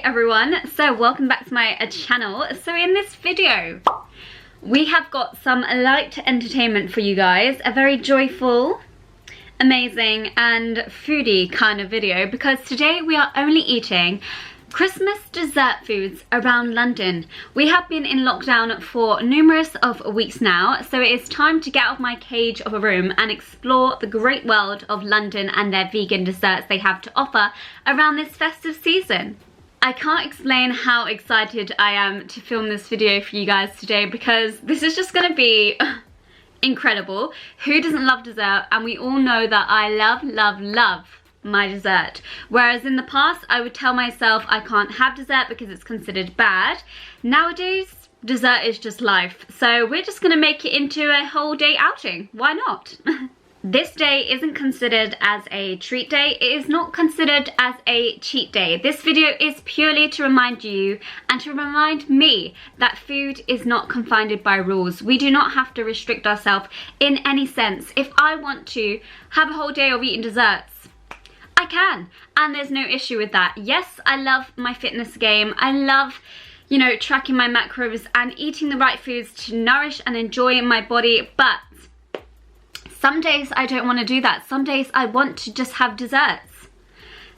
everyone, so welcome back to my channel. So in this video we have got some light entertainment for you guys, a very joyful, amazing and foodie kind of video, because today we are only eating Christmas dessert foods around London. We have been in lockdown for numerous of weeks now, so it is time to get out of my cage of a room and explore the great world of London and their vegan desserts they have to offer around this festive season. I can't explain how excited I am to film this video for you guys today, because this is just going to be incredible. Who doesn't love dessert? And we all know that I love my dessert. Whereas in the past I would tell myself I can't have dessert because it's considered bad. Nowadays dessert is just life, so we're just going to make it into a whole day outing. Why not? This day isn't considered as a treat day. It is not considered as a cheat day. This video is purely to remind you and to remind me that food is not confined by rules. We do not have to restrict ourselves in any sense. If I want to have a whole day of eating desserts, I can, and there's no issue with that. Yes, I love my fitness game. I love, you know, tracking my macros and eating the right foods to nourish and enjoy my body, but some days I don't want to do that. Some days I want to just have desserts.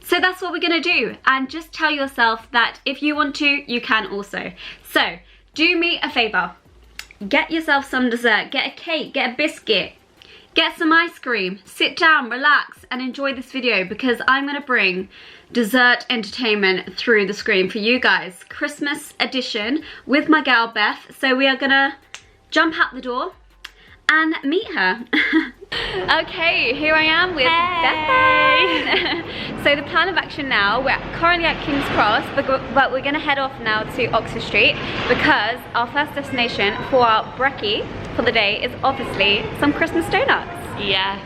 So that's what we're going to do. And just tell yourself that if you want to, you can also. So do me a favour. Get yourself some dessert. Get a cake, get a biscuit, get some ice cream. Sit down, relax and enjoy this video, because I'm going to bring dessert entertainment through the screen for you guys. Christmas edition with my girl Beth. So we are going to jump out the door and meet her. Okay, here I am with Bethan. So the plan of action now, we're currently at King's Cross, but we're gonna head off now to Oxford Street, because our first destination for our brekkie for the day is obviously some Christmas donuts. Yes.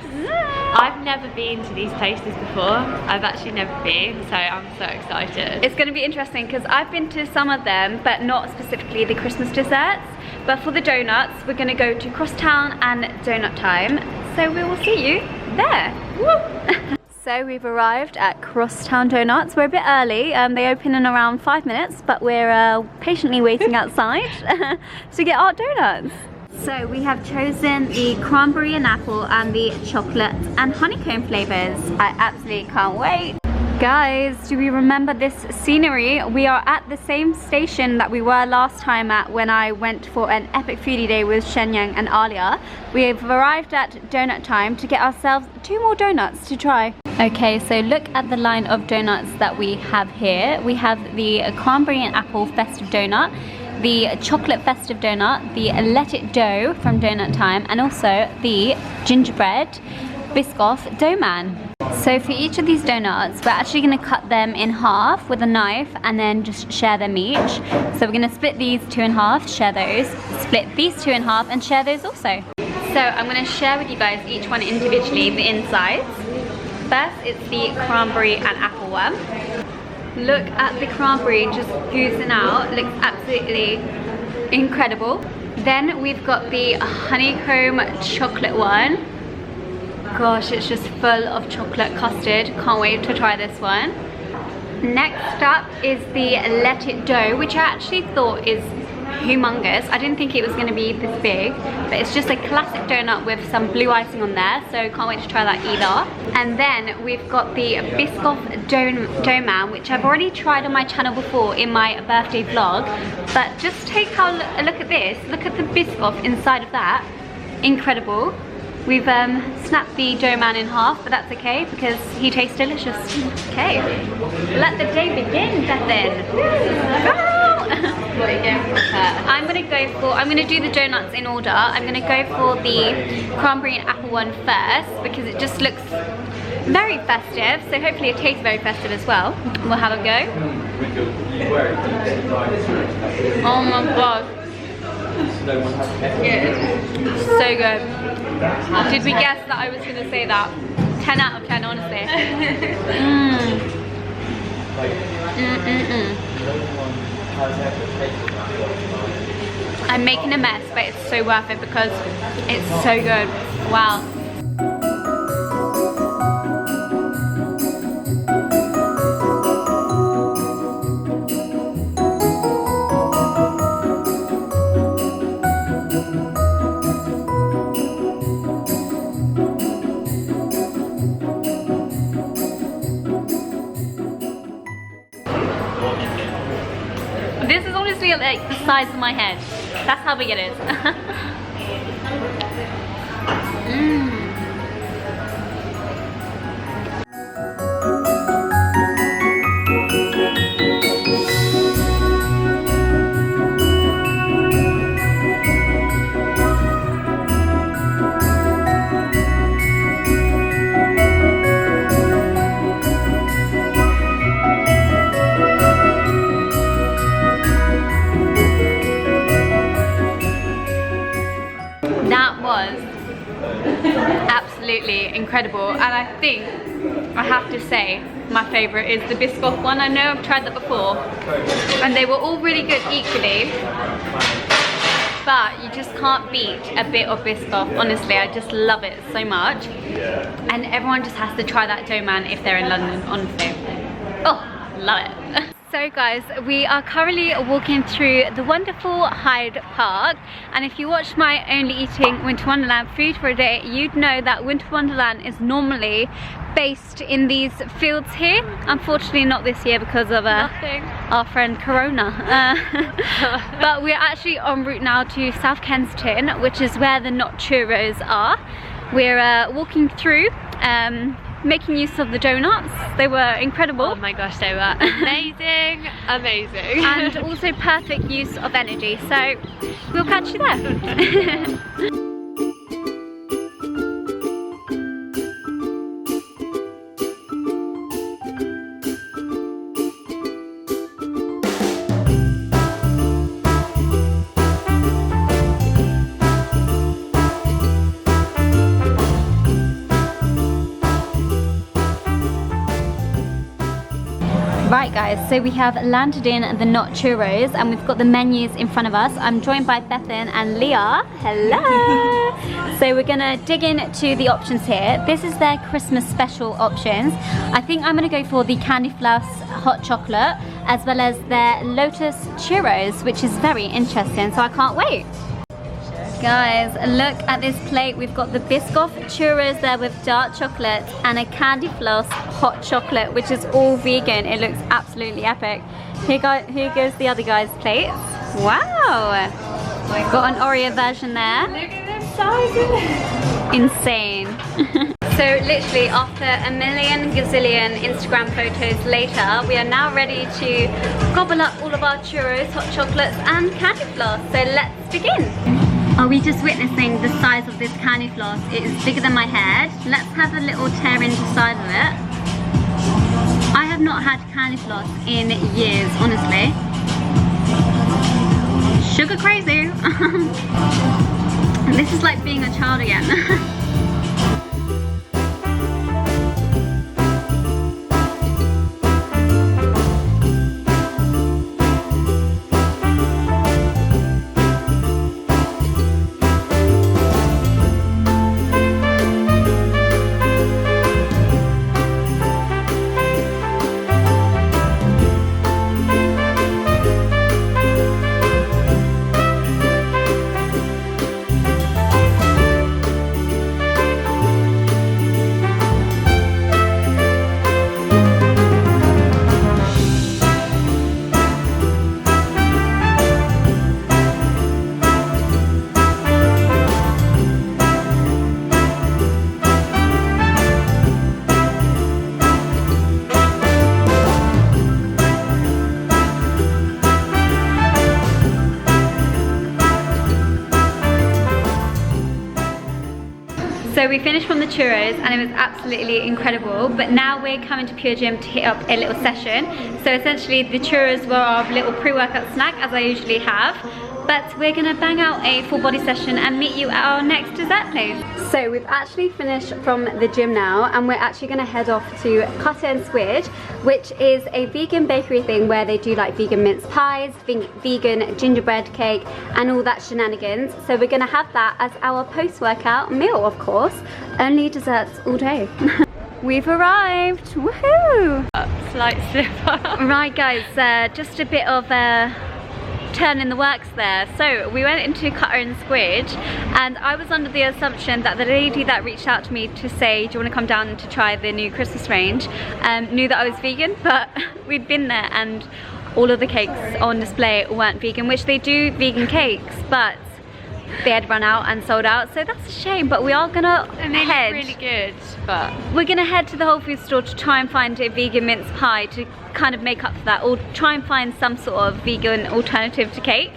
I've never been to these places before. I've actually never been, so I'm so excited. It's going to be interesting because I've been to some of them, but not specifically the Christmas desserts. But for the donuts, we're going to go to Crosstown and Donut Time. So we will see you there. Woo! So we've arrived at Crosstown Donuts. We're a bit early. They open in around 5 minutes, but we're patiently waiting outside to get our donuts. So we have chosen the cranberry and apple and the chocolate and honeycomb flavors. I absolutely can't wait. Guys, do we remember this scenery? We are at the same station that we were last time at when I went for an epic foodie day with Shenyang and Alia. We have arrived at Donut Time to get ourselves 2 more donuts to try. Okay, so look at the line of donuts that we have here. We have the cranberry and apple festive donut, the chocolate festive donut, the Let It Dough from Donut Time, and also the gingerbread Biscoff Dough Man. So for each of these donuts, we're actually going to cut them in half with a knife and then just share them each. So we're going to split these 2 in half, share those, split these 2 in half and share those also. So I'm going to share with you guys each one individually, the insides. First, it's the cranberry and apple one. Look at the cranberry just oozing out, looks absolutely incredible. Then we've got the honeycomb chocolate one. Gosh, it's just full of chocolate custard. Can't wait to try this one. Next up is the Let It Dough, which I actually thought is humongous. I didn't think it was going to be this big, but it's just a classic donut with some blue icing on there, so can't wait to try that either. And then we've got the Biscoff Dough Man, which I've already tried on my channel before in my birthday vlog, but just take a look at this. Look at the Biscoff inside of that. Incredible. We've snapped the dough man in half, but that's okay because he tastes delicious. Okay, let the day begin, Bethan. I'm gonna do the donuts in order. I'm gonna go for the cranberry and apple one first because it just looks very festive. So hopefully it tastes very festive as well. We'll have a go. Oh my god. So good. Did we guess that I was going to say that? 10 out of 10, honestly. I'm making a mess, but it's so worth it because it's so good. Wow. size of my head. That's how big it is. That was absolutely incredible, and I think I have to say my favourite is the Biscoff one. I know I've tried that before and they were all really good equally, but you just can't beat a bit of Biscoff. Honestly, I just love it so much, and everyone just has to try that dough man if they're in London, honestly. Oh, love it. So guys, we are currently walking through the wonderful Hyde Park, and if you watched my Only Eating Winter Wonderland food for a day, you'd know that Winter Wonderland is normally based in these fields here. Unfortunately not this year because of our friend Corona. But we're actually en route now to South Kensington, which is where the Not Churros are. We're walking through, making use of the donuts. They were incredible. Oh my gosh, they were amazing, amazing. And also perfect use of energy. So we'll catch you there. Right guys, so we have landed in the Not Churros and we've got the menus in front of us. I'm joined by Bethan and Leila. Hello! So we're gonna dig into the options here. This is their Christmas special options. I think I'm gonna go for the Candy Floss hot chocolate as well as their Lotus Churros, which is very interesting, so I can't wait. Guys, look at this plate. We've got the Biscoff Churros there with dark chocolate and a Candy Floss hot chocolate, which is all vegan. It looks absolutely epic. Here goes the other guy's plates. Wow! We've got an Oreo version there. Look at them sizes. Insane. So literally after a million gazillion Instagram photos later, we are now ready to gobble up all of our churros, hot chocolates and candy floss. So let's begin. Are we just witnessing the size of this candy floss? It is bigger than my head. Let's have a little tear into the side of it. I have not had candy floss in years, honestly. Sugar crazy. This is like being a child again. So we finished from the churros and it was absolutely incredible, but now we're coming to Pure Gym to hit up a little session. So essentially the churros were our little pre-workout snack, as I usually have, but we're gonna bang out a full body session and meet you at our next dessert place. So we've actually finished from the gym now and we're actually gonna head off to Cutter and Squidge, which is a vegan bakery thing where they do like vegan mince pies, vegan gingerbread cake and all that shenanigans. So we're gonna have that as our post-workout meal, of course. Only desserts all day. We've arrived, woohoo! Slight slip up. Right guys, just a bit of turn in the works there. So we went into Cutter and Squidge and I was under the assumption that the lady that reached out to me to say, do you want to come down to try the new Christmas range, knew that I was vegan, but we'd been there and all of the cakes on display weren't vegan, which they do vegan cakes, but they had run out and sold out, so that's a shame. But we are gonna head. Really good, but we're gonna head to the Whole Foods store to try and find a vegan mince pie to kind of make up for that, or try and find some sort of vegan alternative to cake.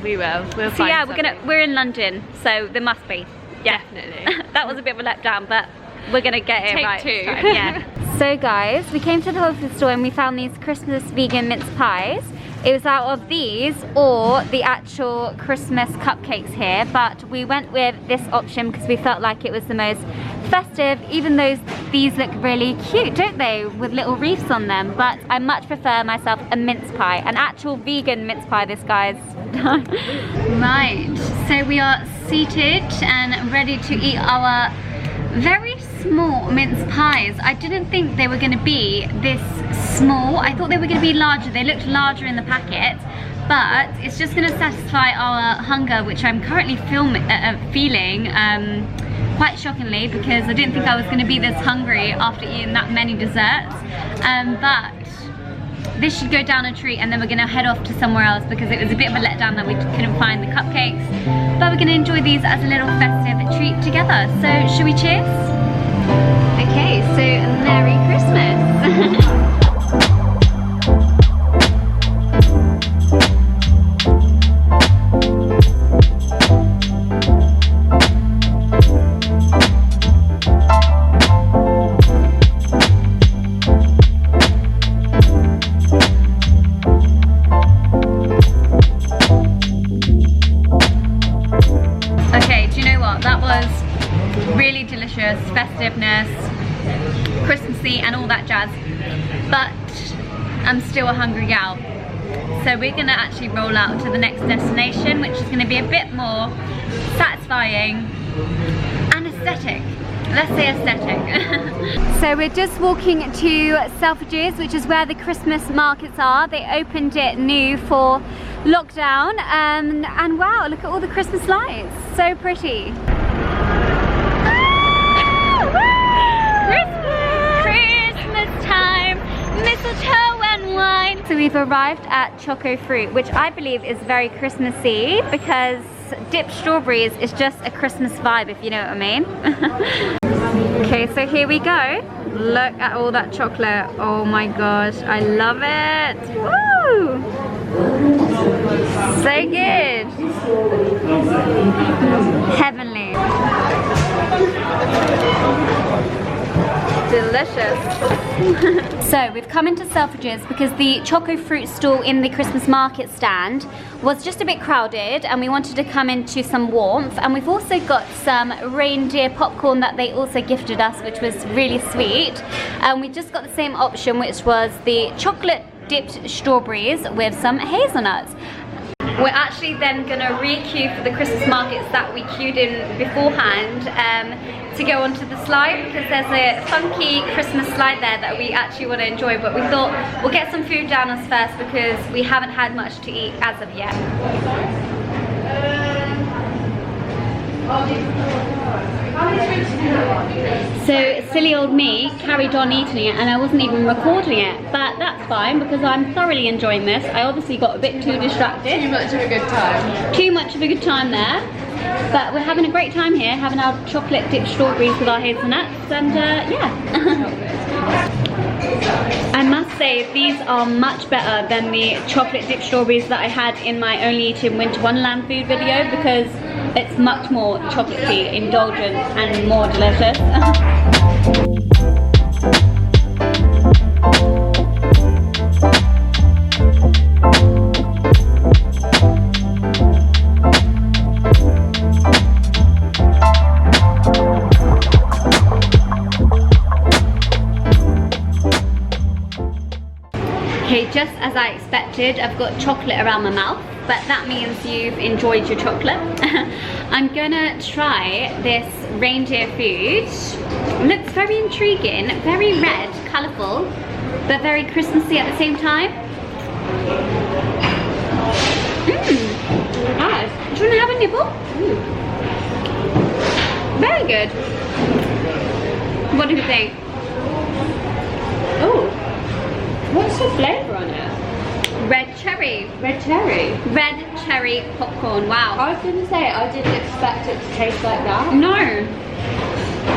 We will. We'll so find yeah, something. we're in London, so there must be. Yeah. Definitely. That was a bit of a letdown, but we're gonna get it Take right two. this time. Yeah. So guys, we came to the Whole Foods store and we found these Christmas vegan mince pies. It was out of these or the actual Christmas cupcakes here, but we went with this option because we felt like it was the most festive, even though these look really cute, don't they, with little wreaths on them. But I much prefer myself a mince pie, an actual vegan mince pie this guy's done. Right, so we are seated and ready to eat our very small mince pies. I didn't think they were going to be this small. I thought they were going to be larger. They looked larger in the packet, but it's just going to satisfy our hunger, which I'm currently feeling quite shockingly, because I didn't think I was going to be this hungry after eating that many desserts. But this should go down a treat, and then we're going to head off to somewhere else because it was a bit of a letdown that we couldn't find the cupcakes. But we're going to enjoy these as a little festive treat together. So should we cheers? Okay, so Merry Christmas. Festiveness, Christmassy and all that jazz, but I'm still a hungry gal, so we're gonna actually roll out to the next destination, which is gonna be a bit more satisfying and aesthetic. Let's say aesthetic. So we're just walking to Selfridges, which is where the Christmas markets are. They opened it new for lockdown, and wow, look at all the Christmas lights, so pretty. Christmas time, mistletoe and wine. So we've arrived at Choco Fruit, which I believe is very Christmassy because dipped strawberries is just a Christmas vibe, if you know what I mean. Okay, so here we go. Look at all that chocolate. Oh my gosh, I love it. Woo! So good. Heavenly. Delicious. So we've come into Selfridges because the Choco Fruit stall in the Christmas market stand was just a bit crowded, and we wanted to come into some warmth. And we've also got some reindeer popcorn that they also gifted us, which was really sweet. And we just got the same option, which was the chocolate dipped strawberries with some hazelnuts. We're actually then gonna re-queue for the Christmas markets that we queued in beforehand to go onto the slide, because there's a funky Christmas slide there that we actually want to enjoy. But we thought we'll get some food down us first because we haven't had much to eat as of yet. So silly old me carried on eating it, and I wasn't even recording it, but that's fine because I'm thoroughly enjoying this. I obviously got a bit too distracted. Too much of a good time. Too much of a good time there, but we're having a great time here, having our chocolate dipped strawberries with our hazelnuts, and yeah. I must say these are much better than the chocolate dipped strawberries that I had in my Only Eating Winter Wonderland food video, because it's much more chocolatey, indulgent and more delicious. Okay, just as I expected, I've got chocolate around my mouth, but that means you've enjoyed your chocolate. I'm gonna try this reindeer food. It looks very intriguing, very red, colourful, but very Christmassy at the same time. Nice. Do you wanna have a nibble? Very good. What do you think? Oh. What's the flavour on it? cherry. Red cherry? Red cherry popcorn, wow. I was going to say, I didn't expect it to taste like that. No.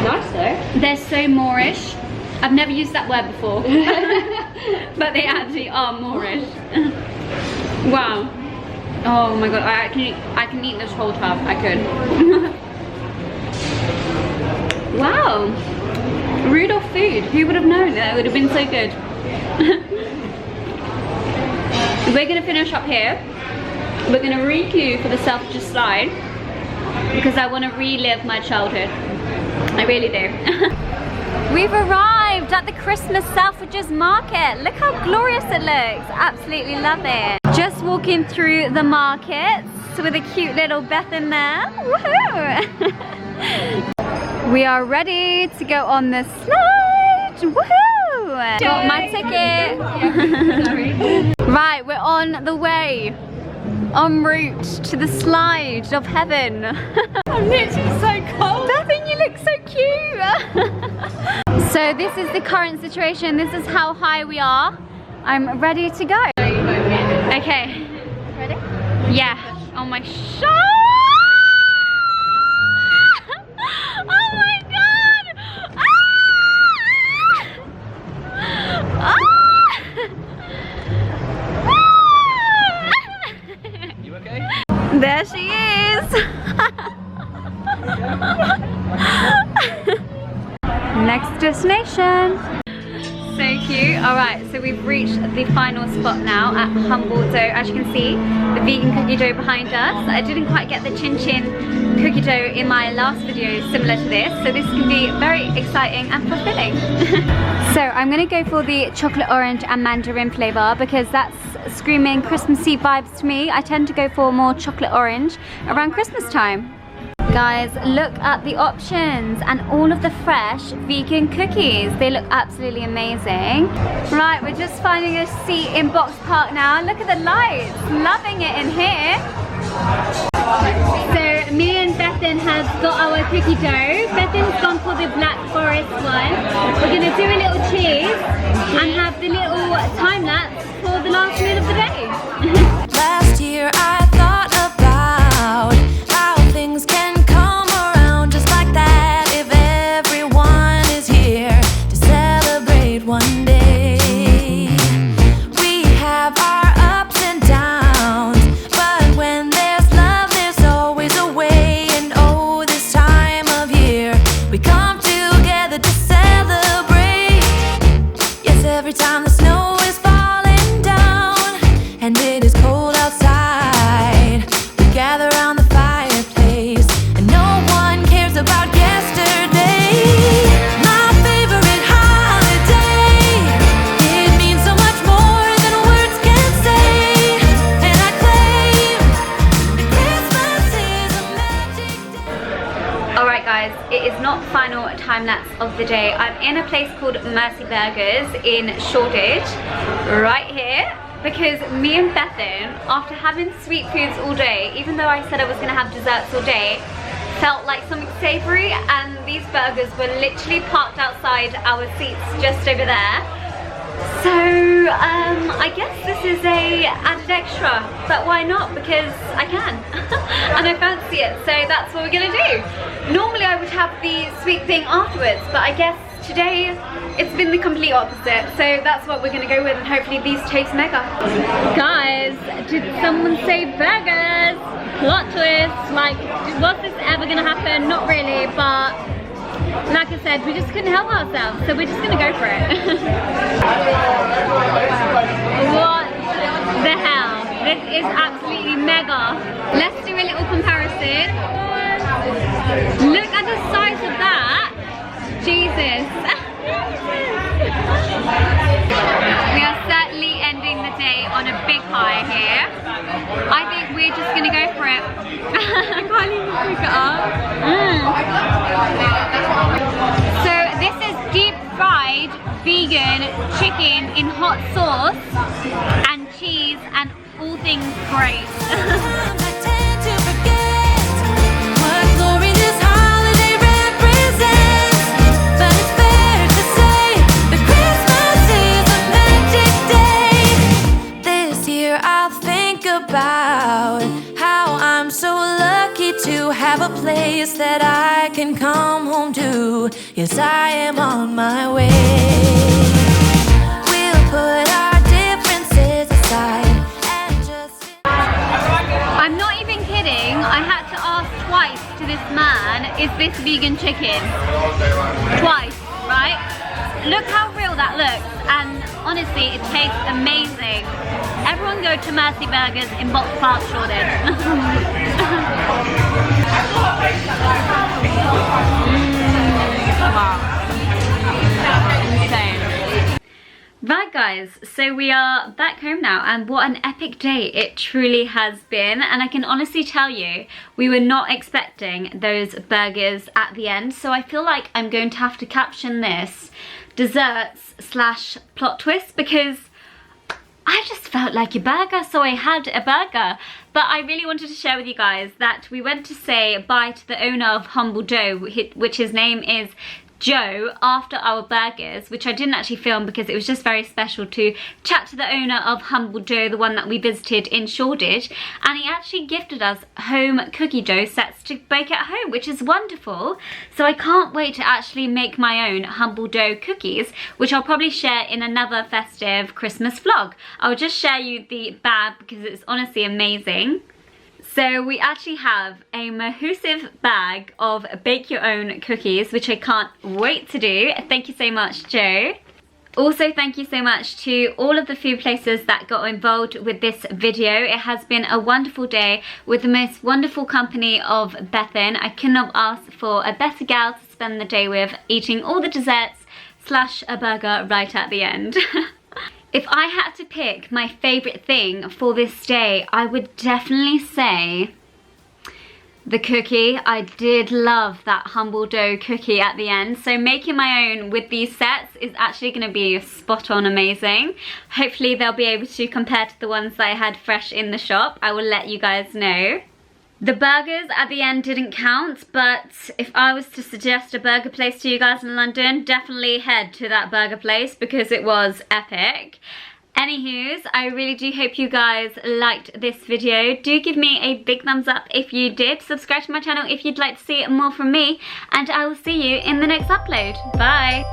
Nice though. They're so Moorish. I've never used that word before. But they actually are Moorish. Wow. Oh my god, I can eat this whole tub. I could. Wow. Rudolph food. Who would have known that it would have been so good? We're gonna finish up here. We're gonna re-queue for the Selfridges slide because I want to relive my childhood. I really do. We've arrived at the Christmas Selfridges market. Look how glorious it looks. Absolutely love it. Just walking through the markets with a cute little Bethan there. Woohoo! We are ready to go on the slide. Woohoo! Got my ticket. Right, we're on the way. En route to the slide of heaven. I'm literally so cold. Bethan, you look so cute. So this is the current situation. This is how high we are. I'm ready to go. Okay. Ready? Yeah. Oh my shot. Oh my god. Ah! You okay? There she is. Next destination. So cute. Alright, so we've reached the final spot now at Humble Dough. As you can see, the vegan cookie dough behind us. I didn't quite get the chin chin cookie dough in my last video similar to this, so this can be very exciting and fulfilling. So I'm going to go for the chocolate orange and mandarin flavour because that's screaming Christmassy vibes to me. I tend to go for more chocolate orange around Christmas time. Guys, look at the options and all of the fresh vegan cookies. They look absolutely amazing. Right, we're just finding a seat in Box Park now. Look at the lights. Loving it in here. So me and Bethan have got our cookie dough. Bethan's gone for the Black Forest one. We're going to do a little cheese and have the little time lapse for the last meal of the day. Last year I thought about how things can come around just like that if everyone is here to celebrate one day. We have our ups and downs, but when there's love there's always a way. And oh, this time of year we come together to celebrate. Yes, every time the snow is falling down and it is cold outside, we gather around the fireplace and no one cares about yesterday. My favorite holiday, it means so much more than words can say. And I claim Christmas is a magic day. Alright guys, it is not final time lapse of the day. I'm in a place called Mercy Burgers in Shoreditch, right here. Because me and Bethan, after having sweet foods all day, even though I said I was going to have desserts all day, felt like something savoury, and these burgers were literally parked outside our seats just over there. So I guess this is a added extra, but why not? Because I can and I fancy it, so that's what we're going to do. Normally I would have the sweet thing afterwards, but I guess today it's been the complete opposite, so that's what we're gonna go with, and hopefully these taste mega. Guys, did someone say burgers? Plot twist. Like, was this ever gonna happen? Not really, but like I said, we just couldn't help ourselves, so we're just gonna go for it. What the hell? This is absolutely mega. Let's do a little comparison. Look at the size of that. Jesus. We are certainly ending the day on a big high here. I think we're just gonna go for it. I can't even pick it up. So this is deep fried vegan chicken in hot sauce and cheese and all things great. I tend to forget what glory this holiday represents, but it's fair to say that Christmas is a magic day. This year I'll have a place that I can come home to. Yes, I am on my way. We'll put our differences aside and just... I'm not even kidding, I had to ask twice to this man, is this vegan chicken? Twice, right? Look how real that looks, and honestly it tastes amazing. Everyone go to Mercy Burgers in Box Park, Shoreditch. Wow. Insane. Right guys, so we are back home now, and what an epic day it truly has been. And I can honestly tell you, we were not expecting those burgers at the end, so I feel like I'm going to have to caption this desserts / plot twist, because I just felt like a burger, so I had a burger. But I really wanted to share with you guys that we went to say bye to the owner of Humble Dough, which his name is Joe, after our burgers, which I didn't actually film because it was just very special to chat to the owner of Humble Dough, the one that we visited in Shoreditch, and he actually gifted us home cookie dough sets to bake at home, which is wonderful. So I can't wait to actually make my own Humble Dough cookies, which I'll probably share in another festive Christmas vlog. I'll just share you the bag because it's honestly amazing. So we actually have a massive bag of bake your own cookies, which I can't wait to do. Thank you so much, Joe. Also, thank you so much to all of the food places that got involved with this video. It has been a wonderful day with the most wonderful company of Bethan. I could not ask for a better gal to spend the day with, eating all the desserts / a burger right at the end. If I had to pick my favourite thing for this day, I would definitely say the cookie. I did love that Humble Dough cookie at the end. So making my own with these sets is actually going to be spot on amazing. Hopefully they'll be able to compare to the ones that I had fresh in the shop. I will let you guys know. The burgers at the end didn't count, but if I was to suggest a burger place to you guys in London, definitely head to that burger place because it was epic. Anywho's, I really do hope you guys liked this video. Do give me a big thumbs up if you did. Subscribe to my channel if you'd like to see more from me, and I will see you in the next upload. Bye!